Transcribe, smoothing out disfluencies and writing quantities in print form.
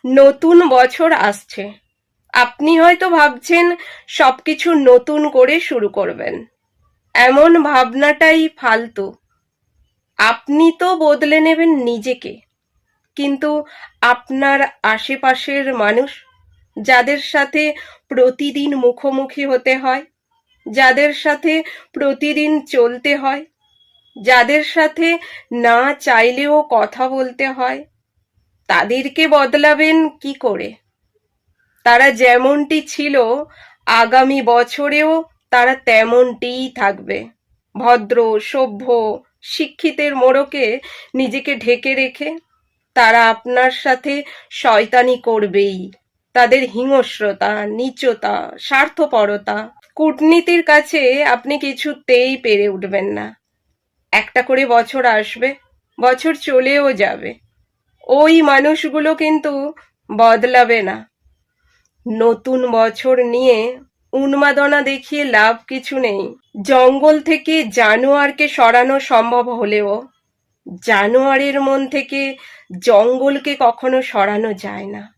নতুন বছর আসছে। আপনি হয়তো ভাবছেন সবকিছু নতুন করে শুরু করবেন। এমন ভাবনাটাই ফালতু। আপনি তো বদলে নেবেন নিজেকে, কিন্তু আপনার আশেপাশের মানুষ, যাদের সাথে প্রতিদিন মুখোমুখি হতে হয়, যাদের সাথে প্রতিদিন চলতে হয়, যাদের সাথে না চাইলেও কথা বলতে হয়, তাদেরকে বদলাবেন কি করে? তারা যেমনটি ছিল আগামী বছরেও তারা তেমনটিই থাকবে। ভদ্র, সভ্য, শিক্ষিতের মোড়কে নিজেকে ঢেকে রেখে তারা আপনার সাথে শয়তানি করবেই। তাদের হিংস্রতা, নীচতা, স্বার্থপরতা, কূটনীতির কাছে আপনি কিছুতেই পেরে উঠবেন না। একটা করে বছর আসবে, বছর চলেও যাবে, ওই মানুষগুলো কিন্তু বদলাবে না। নতুন বছর নিয়ে উন্মাদনা দেখিয়ে লাভ কিছু নেই। জঙ্গল থেকে জানোয়ারকে সরানো সম্ভব হলেও জানোয়ারের মন থেকে জঙ্গলকে কখনো সরানো যায় না।